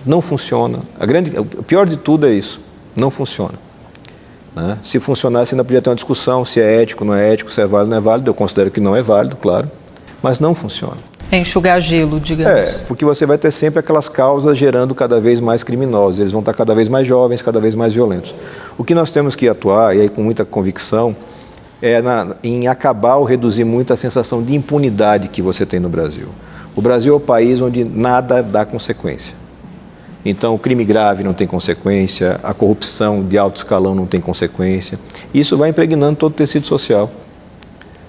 não funciona. O pior de tudo é isso, não funciona. Né? Se funcionasse, ainda podia ter uma discussão se é ético, não é ético, se é válido, não é válido. Eu considero que não é válido, claro, mas não funciona. É enxugar gelo, digamos. Porque você vai ter sempre aquelas causas gerando cada vez mais criminosos. Eles vão estar cada vez mais jovens, cada vez mais violentos. O que nós temos que atuar, e aí com muita convicção, é em acabar ou reduzir muito a sensação de impunidade que você tem no Brasil. O Brasil é o país onde nada dá consequência. Então, o crime grave não tem consequência, a corrupção de alto escalão não tem consequência. Isso vai impregnando todo o tecido social.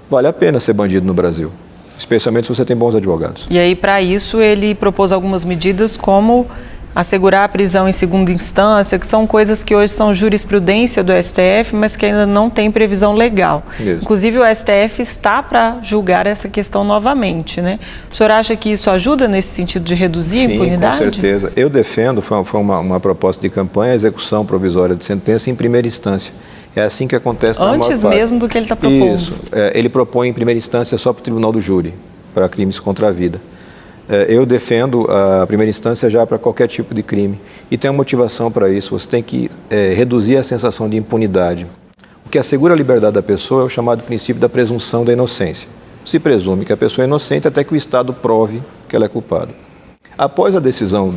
Vale a pena ser bandido no Brasil, especialmente se você tem bons advogados. E aí, para isso, ele propôs algumas medidas como assegurar a prisão em segunda instância, que são coisas que hoje são jurisprudência do STF, mas que ainda não tem previsão legal. Isso. Inclusive, o STF está para julgar essa questão novamente, né? O senhor acha que isso ajuda nesse sentido de reduzir a impunidade? Sim, com certeza. Eu defendo, foi uma proposta de campanha, a execução provisória de sentença em primeira instância. É assim que acontece na maior parte. Antes mesmo do que ele está propondo. Isso. Ele propõe em primeira instância só para o Tribunal do Júri, para crimes contra a vida. Eu defendo a primeira instância já para qualquer tipo de crime. E tem uma motivação para isso. Você tem que reduzir a sensação de impunidade. O que assegura a liberdade da pessoa é o chamado princípio da presunção da inocência. Se presume que a pessoa é inocente até que o Estado prove que ela é culpada. Após a decisão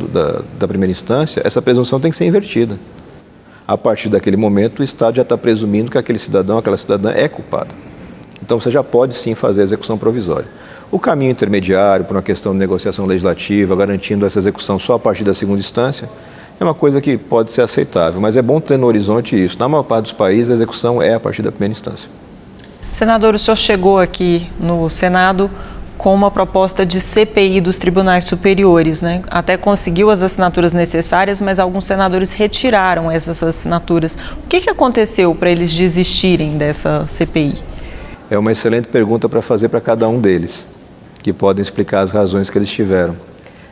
da primeira instância, essa presunção tem que ser invertida. A partir daquele momento, o Estado já está presumindo que aquele cidadão, aquela cidadã é culpada. Então, você já pode sim fazer a execução provisória. O caminho intermediário, por uma questão de negociação legislativa, garantindo essa execução só a partir da segunda instância, é uma coisa que pode ser aceitável, mas é bom ter no horizonte isso. Na maior parte dos países, a execução é a partir da primeira instância. Senador, o senhor chegou aqui no Senado com uma proposta de CPI dos tribunais superiores, né? Até conseguiu as assinaturas necessárias, mas alguns senadores retiraram essas assinaturas. O que aconteceu para eles desistirem dessa CPI? É uma excelente pergunta para fazer para cada um deles, que podem explicar as razões que eles tiveram.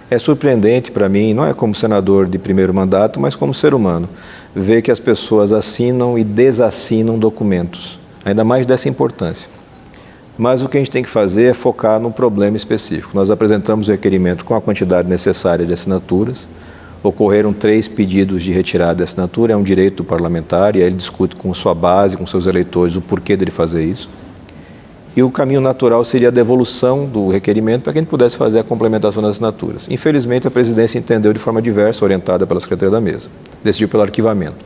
É surpreendente para mim, não é como senador de primeiro mandato, mas como ser humano, ver que as pessoas assinam e desassinam documentos, ainda mais dessa importância. Mas o que a gente tem que fazer é focar num problema específico. Nós apresentamos o requerimento com a quantidade necessária de assinaturas, ocorreram 3 pedidos de retirada de assinatura, é um direito parlamentar, e aí ele discute com sua base, com seus eleitores, o porquê dele fazer isso. E o caminho natural seria a devolução do requerimento para que a gente pudesse fazer a complementação das assinaturas. Infelizmente, a presidência entendeu de forma diversa, orientada pela Secretaria da Mesa. Decidiu pelo arquivamento.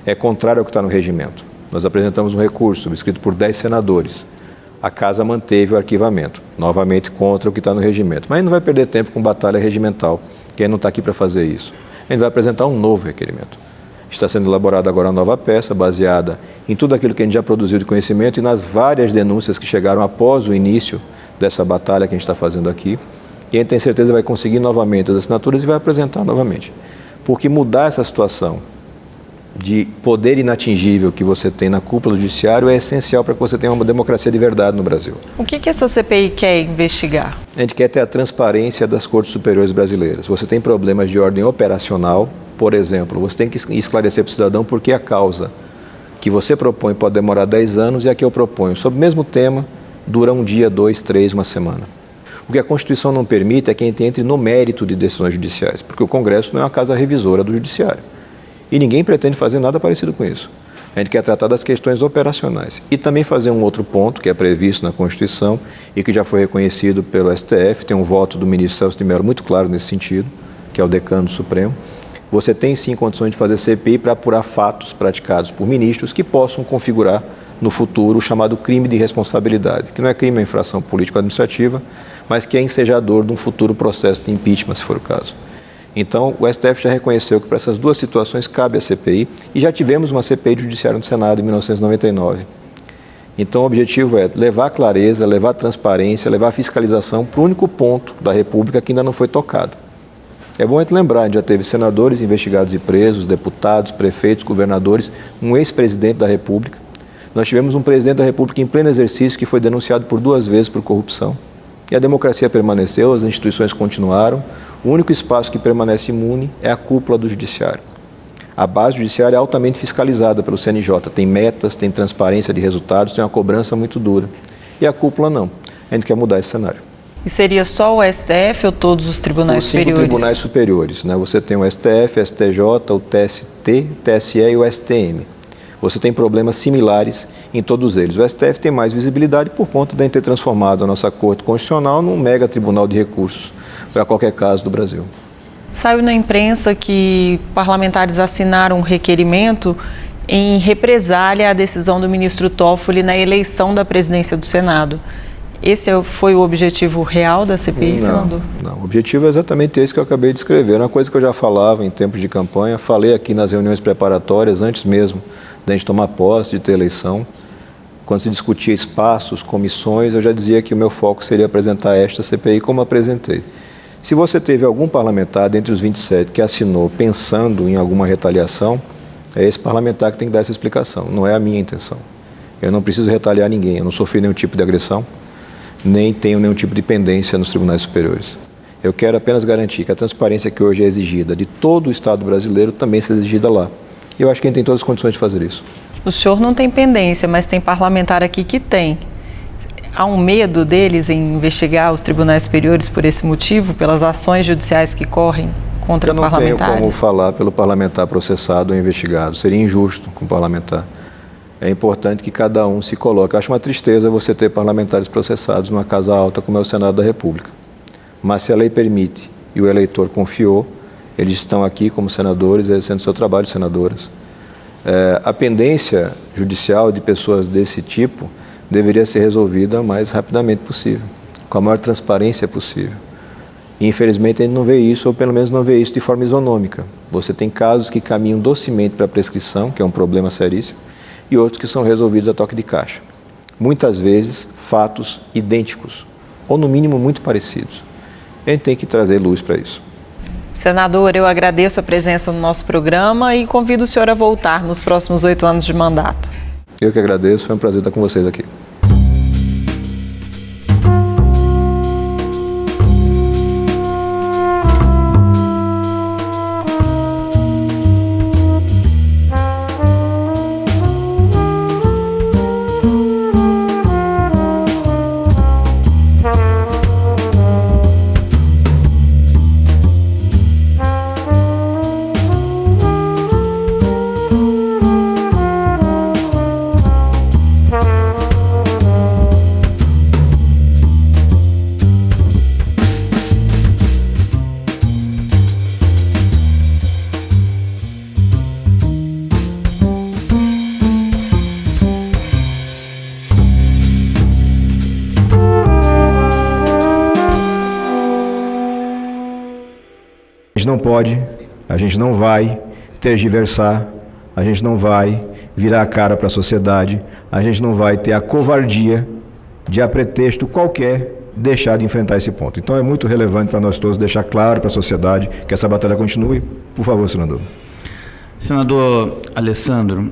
É contrário ao que está no regimento. Nós apresentamos um recurso subscrito por 10 senadores. A Casa manteve o arquivamento, novamente contra o que está no regimento. Mas a gente não vai perder tempo com batalha regimental, quem não está aqui para fazer isso. A gente vai apresentar um novo requerimento. Está sendo elaborada agora uma nova peça, baseada em tudo aquilo que a gente já produziu de conhecimento e nas várias denúncias que chegaram após o início dessa batalha que a gente está fazendo aqui. E a gente tem certeza que vai conseguir novamente as assinaturas e vai apresentar novamente. Porque mudar essa situação de poder inatingível que você tem na cúpula do judiciário é essencial para que você tenha uma democracia de verdade no Brasil. O que essa CPI quer investigar? A gente quer ter a transparência das Cortes Superiores Brasileiras. Você tem problemas de ordem operacional, por exemplo, você tem que esclarecer para o cidadão por que a causa que você propõe pode demorar 10 anos e a que eu proponho, sobre o mesmo tema, dura 1 dia, 2, 3, uma semana. O que a Constituição não permite é que a gente entre no mérito de decisões judiciais, porque o Congresso não é uma casa revisora do Judiciário. E ninguém pretende fazer nada parecido com isso. A gente quer tratar das questões operacionais. E também fazer um outro ponto, que é previsto na Constituição e que já foi reconhecido pelo STF, tem um voto do ministro Celso de Mello muito claro nesse sentido, que é o decano do Supremo. Você tem sim condições de fazer CPI para apurar fatos praticados por ministros que possam configurar no futuro o chamado crime de responsabilidade, que não é crime, é infração político-administrativa, mas que é ensejador de um futuro processo de impeachment, se for o caso. Então, o STF já reconheceu que para essas duas situações cabe a CPI e já tivemos uma CPI do Judiciário no Senado em 1999. Então, o objetivo é levar clareza, levar transparência, levar fiscalização para o único ponto da República que ainda não foi tocado. É bom a gente lembrar, a gente já teve senadores investigados e presos, deputados, prefeitos, governadores, um ex-presidente da República. Nós tivemos um presidente da República em pleno exercício que foi denunciado por 2 vezes por corrupção. E a democracia permaneceu, as instituições continuaram. O único espaço que permanece imune é a cúpula do judiciário. A base judiciária é altamente fiscalizada pelo CNJ, tem metas, tem transparência de resultados, tem uma cobrança muito dura. E a cúpula não. A gente quer mudar esse cenário. E seria só o STF ou todos os tribunais superiores? Os 5 tribunais superiores, né? Você tem o STF, STJ, o TST, o TSE e o STM. Você tem problemas similares em todos eles. O STF tem mais visibilidade por conta de ter transformado a nossa Corte Constitucional num mega tribunal de recursos para qualquer caso do Brasil. Saiu na imprensa que parlamentares assinaram um requerimento em represália à decisão do ministro Toffoli na eleição da presidência do Senado. Esse foi o objetivo real da CPI, senador? Não, o objetivo é exatamente esse que eu acabei de escrever. É uma coisa que eu já falava em tempos de campanha, falei aqui nas reuniões preparatórias, antes mesmo da gente tomar posse, de ter eleição. Quando se discutia espaços, comissões, eu já dizia que o meu foco seria apresentar esta CPI como apresentei. Se você teve algum parlamentar dentre os 27 que assinou pensando em alguma retaliação, é esse parlamentar que tem que dar essa explicação. Não é a minha intenção. Eu não preciso retaliar ninguém, eu não sofri nenhum tipo de agressão, nem tenho nenhum tipo de pendência nos tribunais superiores. Eu quero apenas garantir que a transparência que hoje é exigida de todo o Estado brasileiro também seja exigida lá. E eu acho que a gente tem todas as condições de fazer isso. O senhor não tem pendência, mas tem parlamentar aqui que tem. Há um medo deles em investigar os tribunais superiores por esse motivo, pelas ações judiciais que correm contra parlamentares? Eu não tenho como falar pelo parlamentar processado ou investigado. Seria injusto com o parlamentar. É importante que cada um se coloque. Eu acho uma tristeza você ter parlamentares processados numa casa alta como é o Senado da República. Mas se a lei permite e o eleitor confiou, eles estão aqui como senadores, exercendo seu trabalho, senadoras. A pendência judicial de pessoas desse tipo deveria ser resolvida o mais rapidamente possível, com a maior transparência possível. E, infelizmente, a gente não vê isso, ou pelo menos não vê isso de forma isonômica. Você tem casos que caminham docemente para a prescrição, que é um problema seríssimo, e outros que são resolvidos a toque de caixa. Muitas vezes, fatos idênticos, ou no mínimo muito parecidos. A gente tem que trazer luz para isso. Senador, eu agradeço a presença no nosso programa e convido o senhor a voltar nos próximos 8 anos de mandato. Eu que agradeço, foi um prazer estar com vocês aqui. A gente não pode, a gente não vai tergiversar, a gente não vai virar a cara para a sociedade, a gente não vai ter a covardia de, a pretexto qualquer, deixar de enfrentar esse ponto. Então é muito relevante para nós todos deixar claro para a sociedade que essa batalha continue. Por favor, senador. Senador Alessandro,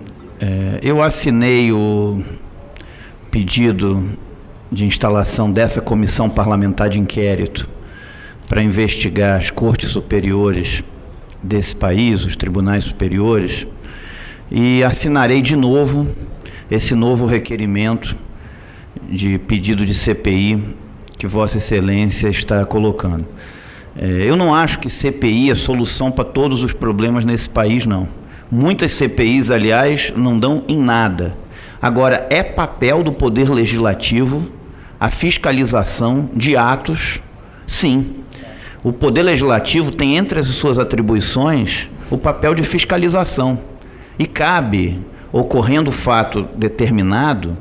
eu assinei o pedido de instalação dessa comissão parlamentar de inquérito para investigar as cortes superiores desse país, os tribunais superiores, e assinarei de novo esse novo requerimento de pedido de CPI que Vossa Excelência está colocando. Eu não acho que CPI é solução para todos os problemas nesse país, não. Muitas CPIs, aliás, não dão em nada. Agora, é papel do Poder Legislativo a fiscalização de atos, sim. O Poder Legislativo tem entre as suas atribuições o papel de fiscalização. E cabe, ocorrendo fato determinado,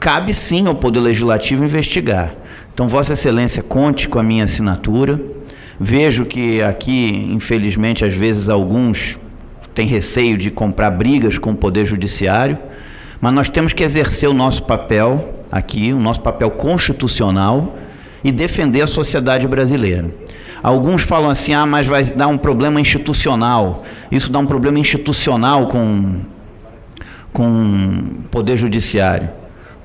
cabe sim ao Poder Legislativo investigar. Então, Vossa Excelência, conte com a minha assinatura. Vejo que aqui, infelizmente, às vezes alguns têm receio de comprar brigas com o Poder Judiciário, mas nós temos que exercer o nosso papel aqui, o nosso papel constitucional e defender a sociedade brasileira. Alguns falam assim, mas vai dar um problema institucional. Isso dá um problema institucional com o Poder Judiciário.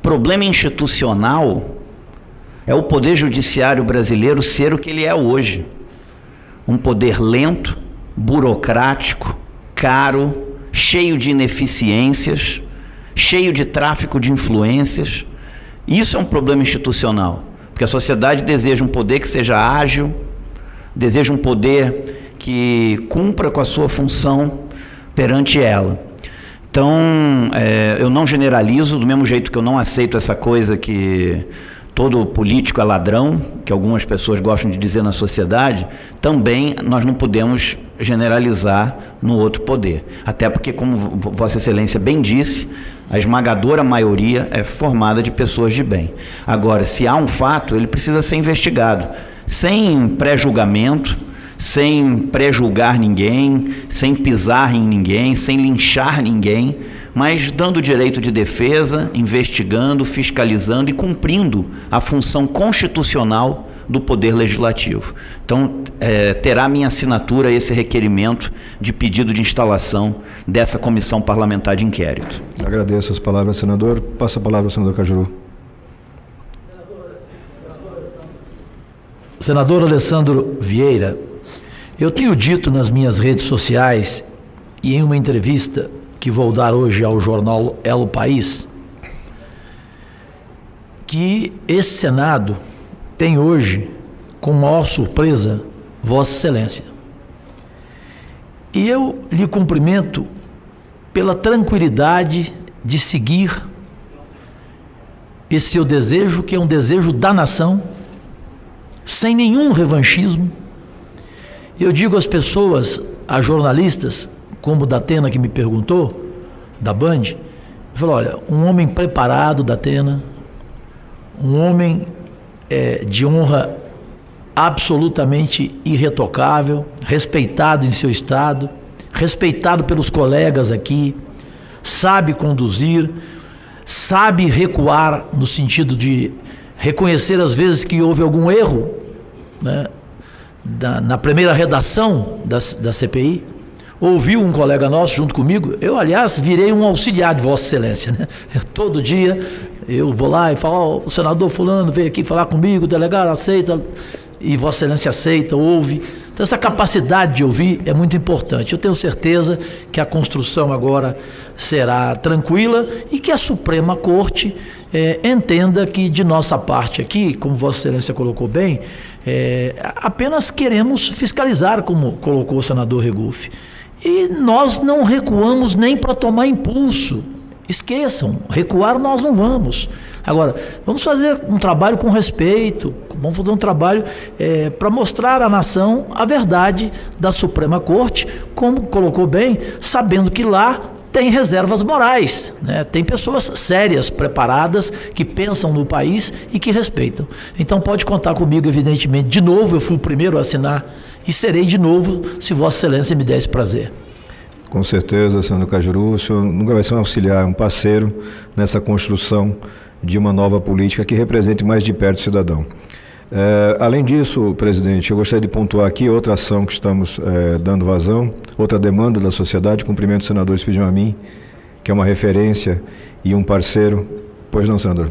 Problema institucional é o Poder Judiciário brasileiro ser o que ele é hoje. Um poder lento, burocrático, caro, cheio de ineficiências, cheio de tráfico de influências. Isso é um problema institucional. Porque a sociedade deseja um poder que seja ágil, deseja um poder que cumpra com a sua função perante ela. Então, eu não generalizo, do mesmo jeito que eu não aceito essa coisa que todo político é ladrão, que algumas pessoas gostam de dizer na sociedade, também nós não podemos generalizar no outro poder. Até porque, como Vossa Excelência bem disse, a esmagadora maioria é formada de pessoas de bem. Agora, se há um fato, ele precisa ser investigado, sem pré-julgamento, sem pré-julgar ninguém, sem pisar em ninguém, sem linchar ninguém, mas dando direito de defesa, investigando, fiscalizando e cumprindo a função constitucional do Poder Legislativo. Então, terá minha assinatura esse requerimento de pedido de instalação dessa comissão parlamentar de inquérito. Agradeço as palavras, senador. Passa a palavra ao senador Cajuru. Senador Alessandro Vieira, eu tenho dito nas minhas redes sociais e em uma entrevista que vou dar hoje ao jornal El País, que esse Senado tem hoje, com maior surpresa, Vossa Excelência. E eu lhe cumprimento pela tranquilidade de seguir esse seu desejo, que é um desejo da nação, sem nenhum revanchismo. Eu digo às pessoas, a jornalistas, como o Datena que me perguntou, da Band, eu falo, olha, um homem preparado, Datena, um homem de honra absolutamente irretocável, respeitado em seu estado, respeitado pelos colegas aqui, sabe conduzir, sabe recuar no sentido de reconhecer às vezes que houve algum erro, né, na primeira redação da CPI. Ouviu um colega nosso junto comigo, eu aliás virei um auxiliar de Vossa Excelência, né? Todo dia eu vou lá e falo, o senador fulano veio aqui falar comigo, o delegado aceita, e Vossa Excelência aceita, ouve. Então essa capacidade de ouvir é muito importante. Eu tenho certeza que a construção agora será tranquila e que a Suprema Corte entenda que de nossa parte aqui, como Vossa Excelência colocou bem, apenas queremos fiscalizar, como colocou o senador Regufe. E nós não recuamos nem para tomar impulso. Esqueçam, recuar nós não vamos. Agora, vamos fazer um trabalho com respeito, vamos fazer um trabalho para mostrar à nação a verdade da Suprema Corte, como colocou bem, sabendo que lá tem reservas morais, né? Tem pessoas sérias, preparadas, que pensam no país e que respeitam. Então pode contar comigo, evidentemente. De novo, eu fui o primeiro a assinar e serei de novo, se Vossa Excelência me der esse prazer. Com certeza, senador Cajuru, o senhor nunca vai ser um auxiliar, um parceiro nessa construção de uma nova política que represente mais de perto o cidadão. Além disso, presidente, eu gostaria de pontuar aqui outra ação que estamos dando vazão, outra demanda da sociedade. Cumprimento o senador Espírito a mim, que é uma referência e um parceiro. Pois não, senador?